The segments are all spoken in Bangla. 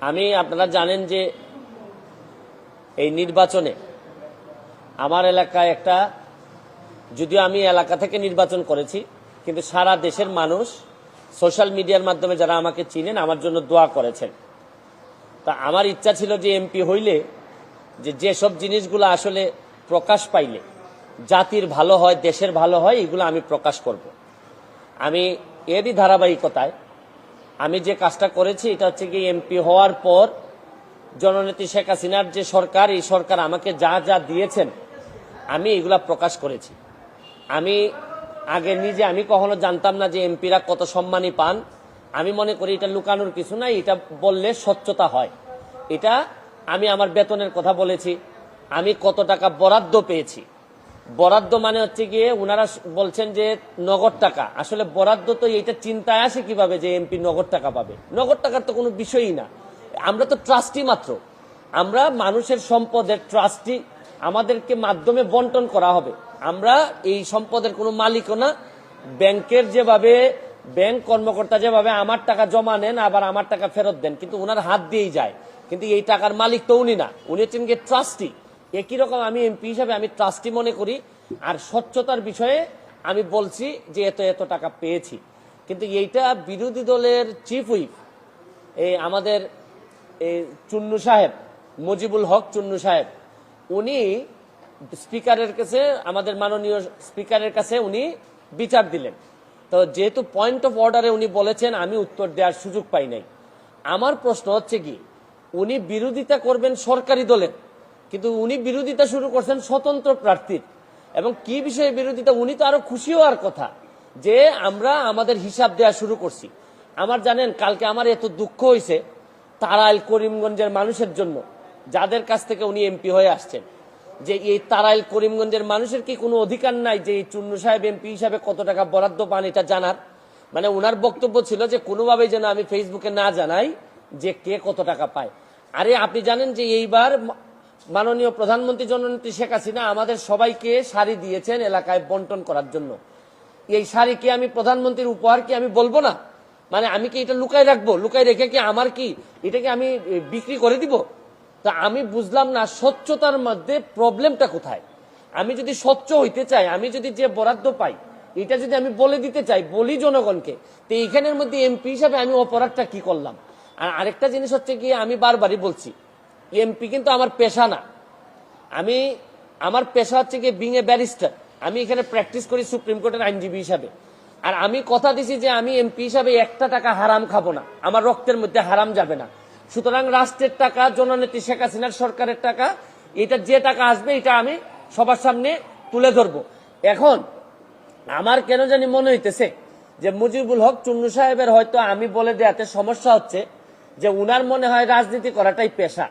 আপনারা জানেন যে এই নির্বাচনে আমার এলাকায় একটা, যদিও আমি এলাকা থেকে নির্বাচন করেছি, কিন্তু সারা দেশের মানুষ সোশ্যাল মিডিয়ার মাধ্যমে যারা আমাকে চিনেন আমার জন্য দোয়া করেছেন। তা আমার ইচ্ছা ছিল যে এমপি হইলে যেসব জিনিসগুলো আসলে প্রকাশ পাইলে জাতির ভালো হয়, দেশের ভালো হয়, এগুলো আমি প্রকাশ করব। আমি এরই ধারাবাহিকতায় আমি যে কাজটা করেছি এটা হচ্ছে কি, এমপি হওয়ার পর জননেত্রী শেখ হাসিনার যে সরকার, এই সরকার আমাকে যা যা দিয়েছেন আমি এগুলা প্রকাশ করেছি। আমি আগে নিজে আমি কখনো জানতাম না যে এমপিরা কত সম্মানী পান। আমি মনে করি এটা লুকানোর কিছু নাই, এটা বললে স্বচ্ছতা হয়। এটা আমি আমার বেতনের কথা বলেছি, আমি কত টাকা বরাদ্দ পেয়েছি। বরাদ্দ মানে হচ্ছে গিয়ে ওনারা বলছেন যে নগদ টাকা, আসলে বরাদ্দ তো এইটা চিন্তায় আসে কিভাবে যে এমপি নগদ টাকা পাবে। নগদ টাকার তো কোনো বিষয়ই না, আমরা তো ট্রাস্টি মাত্র, আমরা মানুষের সম্পদের ট্রাস্টি, আমাদেরকে মাধ্যমে বন্টন করা হবে। আমরা এই সম্পদের কোনো মালিকও না। ব্যাংকের যেভাবে ব্যাংক কর্মকর্তা যেভাবে আমার টাকা জমা নেন আবার আমার টাকা ফেরত দেন, কিন্তু ওনার হাত দিয়েই যায়, কিন্তু এই টাকার মালিক তো উনি না, উনি হচ্ছেন গিয়ে ট্রাস্টি। একই রকম আমি এমপি হিসাবে আমি ট্রাস্টি মনে করি। আর স্বচ্ছতার বিষয়ে আমি বলছি যে এত এত টাকা পেয়েছি, কিন্তু এইটা বিরোধী দলের চিফ হুইপ এই আমাদের এই চুন্নু সাহেব, মুজিবুল হক চুন্নু সাহেব, উনি স্পিকারের কাছে, আমাদের মাননীয় স্পিকারের কাছে উনি বিচার দিলেন। তো যেহেতু পয়েন্ট অফ অর্ডারে উনি বলেছেন, আমি উত্তর দেওয়ার সুযোগ পাই নাই। আমার প্রশ্ন হচ্ছে কি, উনি বিরোধিতা করবেন সরকারি দলের, কিন্তু উনি বিরোধিতা শুরু করছেন স্বতন্ত্র প্রার্থীর। এবং কি বিষয়ে বিরোধিতা, উনি তো আরো খুশি হওয়ার কথা যে আমরা আমাদের হিসাব দেওয়া শুরু করছি। আমার জানেন কালকে আমার এত দুঃখ হয়েছে তারাইল করিমগঞ্জের মানুষের জন্য, যাদের কাছ থেকে উনি এমপি হয়ে আসছেন, যে এই তারাইল করিমগঞ্জের মানুষের কি কোনো অধিকার নাই যে এই চুন্নু সাহেব এমপি হিসাবে কত টাকা বরাদ্দ পান এটা জানার? মানে ওনার বক্তব্য ছিল যে কোনোভাবেই যেন আমি ফেসবুকে না জানাই যে কে কত টাকা পায়। আরে আপনি জানেন যে এইবার মাননীয় প্রধানমন্ত্রী জননেত্রী শেখ হাসিনা আমাদের সবাইকে শাড়ি দিয়েছেন এলাকায় বন্টন করার জন্য। এই শাড়ি কি আমি প্রধানমন্ত্রীর উপহার কি আমি বলবো না? মানে আমি কি এটা লুকাই রাখবো? লুকাই রেখে কি আমার কি এটাকে আমি বিক্রি করে দিব? তা আমি বুঝলাম না স্বচ্ছতার মধ্যে প্রবলেমটা কোথায়। আমি যদি স্বচ্ছ হইতে চাই, আমি যদি যে বরাদ্দ পাই এটা যদি আমি বলে দিতে চাই, বলি জনগণকে, তো এইখানের মধ্যে এমপি হিসাবে আমি অপরাধটা কি করলাম? আর আরেকটা জিনিস হচ্ছে কি, আমি বারবারই বলছি এমপি কিন্তু আমার পেশা না। আমার পেশা হচ্ছে কি বিং এ ব্যারিস্টার। আমি এখানে প্র্যাকটিস করি সুপ্রিম কোর্টের আইনজীবী হিসাবে। আর আমি কথা দিছি যে আমি এমপি হিসাবে একটা টাকা হারাম খাবো না, আমার রক্তের মধ্যে হারাম যাবে না। সুতরাং রাষ্ট্রের টাকা, জননেত্রী শেখ হাসিনার সরকারের টাকা, এটা যে টাকা আসবে এটা আমি সবার সামনে তুলে ধরবো। এখন আমার কেন জানি মনে হইতেছে যে মুজিবুল হক চুন্নু সাহেবের হয়তো আমি বলে দেয়াতে সমস্যা হচ্ছে, যে উনার মনে হয় রাজনীতি করাটাই পেশা,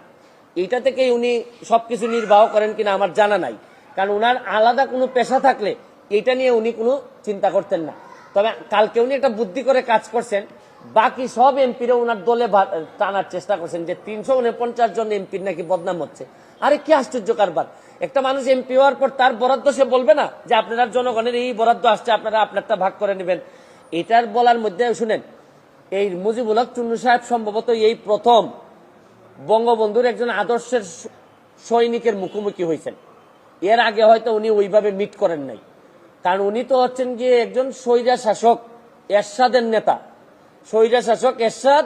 এটা থেকেই উনি সবকিছু নির্বাহ করেন কিনা আমার জানা নাই। কারণ উনার আলাদা কোনো পেশা থাকলে এটা নিয়ে উনি কোনো চিন্তা করতেন না। তবে কালকে উনি একটা বুদ্ধি করে কাজ করছেন, বাকি সব এমপিরা উনার দলে টানার চেষ্টা করছেন যে 349 জন এমপির নাকি বদনাম হচ্ছে। আরে কি আশ্চর্য কারবার! একটা মানুষ এমপি হওয়ার পর তার বরাদ্দ সে বলবে না যে আপনারা জনগণের এই বরাদ্দ আসছে, আপনারা আপনারটা ভাগ করে নেবেন? এটার বলার মধ্যে শুনেন, এই মুজিবুল হক চুন্নু সাহেব সম্ভবত এই প্রথম বঙ্গবন্ধুর একজন আদর্শের সৈনিকের মুখোমুখি হয়েছেন। এর আগে হয়তো উনি ওইভাবে মিট করেন নাই, কারণ উনি তো হচ্ছেন গিয়ে একজন স্বৈরা শাসক এরশাদের নেতা। স্বৈরা শাসক এরশাদ,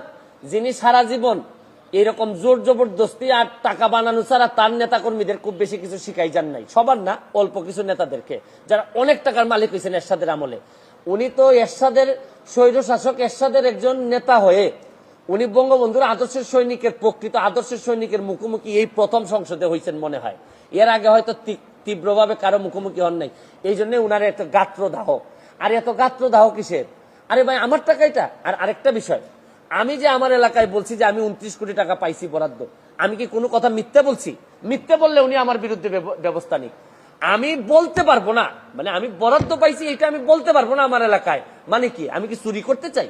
যিনি সারা জীবন এরকম জোর জবরদস্তি আর টাকা বানানো ছাড়া তার নেতা কর্মীদের খুব বেশি কিছু শিখাই যান নাই, সবার না, অল্প কিছু নেতাদেরকে যারা অনেক টাকার মালিক হয়েছেন এরশাদের আমলে। উনি তো এরশাদের স্বৈর শাসক এরশাদের একজন নেতা হয়ে উনি বঙ্গবন্ধুর আদর্শের সৈনিকের, প্রকৃত আদর্শের সৈনিকের মুখোমুখি এই প্রথম সংসদে হয়েছেন মনে হয়। এর আগে হয়তো তীব্রভাবে কারো মুখোমুখি হন নাই, এই জন্য উনার এত গাত্রদাহ। আর এত গাত্রদাহ কিসের? আরে ভাই আমার টাকা এটা। আর আরেকটা বিষয়, আমি যে আমার এলাকায় বলছি যে আমি 29 কোটি টাকা পাইছি বরাদ্দ, আমি কি কোনো কথা মিথ্যে বলছি? মিথ্যে বললে উনি আমার বিরুদ্ধে ব্যবস্থা নিক। আমি বলতে পারবো না, মানে আমি বরাদ্দ পাইছি এটা আমি বলতে পারবো না আমার এলাকায়, মানে কি আমি কি চুরি করতে চাই?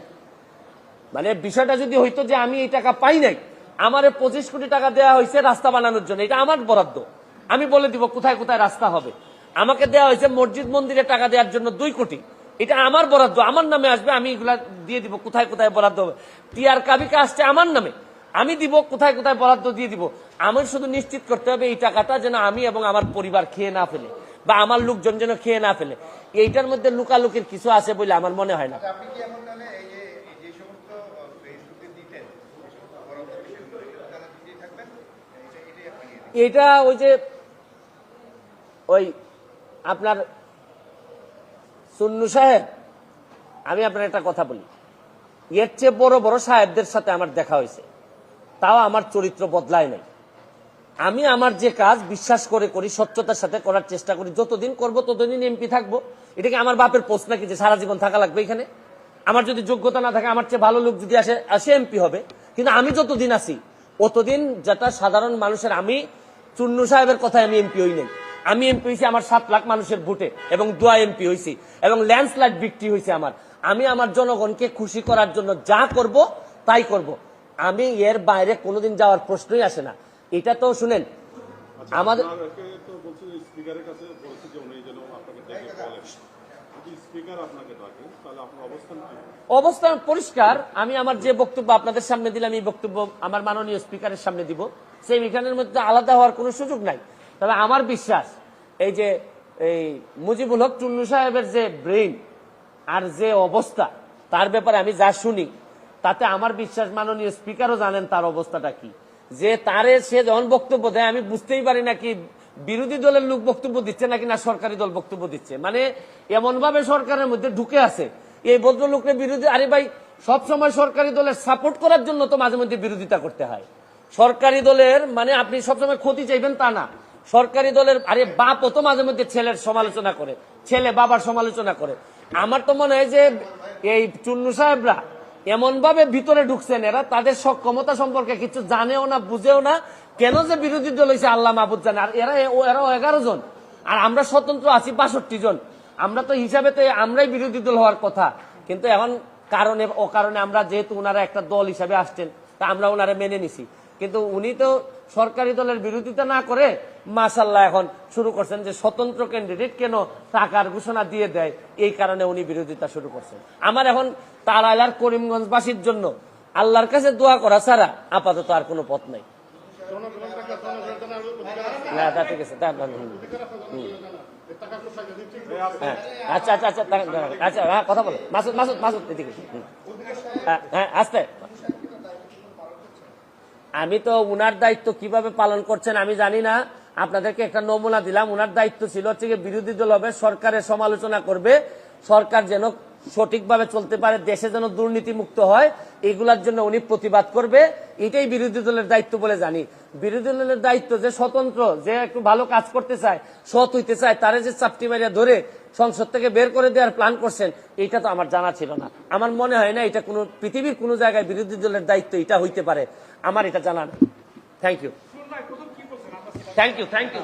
মানে বিষয়টা যদি হইতো যে আমি এই টাকা পাই নাই, আমারে 25 কোটি টাকা দেওয়া হয়েছে রাস্তা বানানোর জন্য, এটা আমার বরাদ্দ, আমি বলে দিব কোথায় কোথায় রাস্তা হবে। আমাকে দেওয়া হয়েছে মসজিদ মন্দিরে টাকা দেওয়ার জন্য 2 কোটি, এটা আমার বরাদ্দ, আমার নামে আসবে, আমি এগুলা দিয়ে দিব কোথায় কোথায় বরাদ্দ হবে। টিআর কাবিকা আসছে আমার নামে, আমি দিব, কোথায় কোথায় বরাদ্দ দিয়ে দিব। আমার শুধু নিশ্চিত করতে হবে এই টাকাটা যেন আমি এবং আমার পরিবার খেয়ে না ফেলে, বা আমার লোকজন যেন খেয়ে না ফেলে। এইটার মধ্যে লুকালুকির কিছু আছে বলে আমার মনে হয় না। এটা ওই যে ওই আপনার সুন্নু সাহেব, আমি আপনার একটা কথা বলি, এর চেয়ে বড় বড় সাহেবদের সাথে আমার দেখা হয়েছে, তাও আমার চরিত্র বদলায় নাই। আমি আমার যে কাজ বিশ্বাস করে করি, স্বচ্ছতার সাথে করার চেষ্টা করি, যতদিন করব ততদিন এমপি থাকবো। এটা কি আমার বাপের পোস্ট নাকি যে সারা জীবন থাকা লাগবে এখানে? আমার যদি যোগ্যতা না থাকে, আমার চেয়ে ভালো লোক যদি আসে এমপি হবে। কিন্তু আমি যতদিন আছি অতদিন যেটা সাধারণ মানুষের, আমি চুন্নু সাহেবের কথায় আমি এমপি হই নাই। আমি এমপি হয়েছি আমার 7 লাখ মানুষের ভোটে এবং দোয়া এমপি হয়েছি, এবং ল্যান্ডস্লাইড বিক্রি হয়েছে আমার। আমি আমার জনগণকে খুশি করার জন্য যা করব তাই করব। আমি এর বাইরে কোনোদিন যাওয়ার প্রশ্নই আসে না। এটা তো শুনেন, আমাদের অবস্থান পরিষ্কার। আমি আমার যে বক্তব্য আপনাদের সামনে দিলাম, এই বক্তব্য আমার মাননীয় স্পিকারের সামনে দিব। সেই এখানের মধ্যে আলাদা হওয়ার কোনো সুযোগ নাই। তবে আমার বিশ্বাস, এই যে এই মুজিবুল হক চুন্নু সাহেবের যে ব্রেইন আর যে অবস্থা, তার ব্যাপারে আমি যা শুনি, তাতে আমার বিশ্বাস মাননীয় স্পিকারও জানেন তার অবস্থাটা কি। যে তারে সে যখন বক্তব্য দেয়, আমি বুঝতেই পারি না কি বিরোধী দলের লোক বক্তব্য দিচ্ছে নাকি না সরকারি দল বক্তব্য দিচ্ছে। মানে এমন ভাবে সরকারের মধ্যে ঢুকে আছে এই ভদ্রলোকের বিরোধী। আরে ভাই, সবসময় সরকারি দলের সাপোর্ট করার জন্য তো মাঝে মধ্যে বিরোধিতা করতে হয়। সরকারি দলের মানে আপনি সবসময় ক্ষতি চাইবেন তা না। সরকারি দলের আরে বাপও তো মাঝে মধ্যে ছেলের সমালোচনা করে, ছেলে বাবার সমালোচনা করে। আমার তো মনে হয় যে এই চুন্নু সাহেবরা এমন ভাবে ভিতরে ঢুকছেন, এরা তাদের সক্ষমতা সম্পর্কে কিছু জানেও না, বুঝেও না। কেন যে বিরোধী দল হয়েছে আল্লাহ মাহবুদ জানে। আর এরাও 11 জন, আর আমরা স্বতন্ত্র আছি 65 জন। আমরা তো হিসাবে তো আমরাই বিরোধী দল হওয়ার কথা। কিন্তু এখন কারণে অকারণে আমরা, যেহেতু ওনারা একটা দল হিসাবে আসছেন, তা আমরা ওনারা মেনে নিছি। কিন্তু উনি তো সরকারি দলের বিরোধিতা না করে মাশাআল্লাহ এখন শুরু করছেন যে স্বতন্ত্র ক্যান্ডিডেট কেন টাকার ঘোষণা দিয়ে দেয়, এই কারণে উনি বিরোধিতা শুরু করছেন। আমার এখন তারাইলার করিমগঞ্জবাসীর জন্য আল্লাহর কাছে দোয়া করা ছাড়া আপাতত আর কোনো পথ নাই। না, তা ঠিক আছে। আচ্ছা আচ্ছা আচ্ছা আচ্ছা, হ্যাঁ কথা বলো। মাসুদ মাসুদ মাসুদ এদিকে। হ্যাঁ আস্তে। আমি তো উনার দায়িত্ব কিভাবে পালন করছেন আমি জানি না। আপনাদেরকে একটা নমুনা দিলাম। উনার দায়িত্ব ছিল হচ্ছে বিরোধী দল হবে, সরকারের সমালোচনা করবে, সরকার যেন সঠিকভাবে চলতে পারে, দেশে যেন দুর্নীতি মুক্ত হয়, এগুলার জন্য উনি প্রতিবাদ করবে। এটাই বিরোধী দলের দায়িত্ব বলে জানি। বিরোধী দলের দায়িত্ব যে স্বতন্ত্র, যে একটু ভালো কাজ করতে চায়, সৎ হইতে চায়, তারে যে চাপটি মারিয়া ধরে সংসদ থেকে বের করে দেওয়ার প্ল্যান করছেন, এটা তো আমার জানা ছিল না। আমার মনে হয় না এটা কোনো পৃথিবীর কোনো জায়গায় বিরোধী দলের দায়িত্ব এটা হইতে পারে, আমার এটা জানা না। Thank you thank you thank you.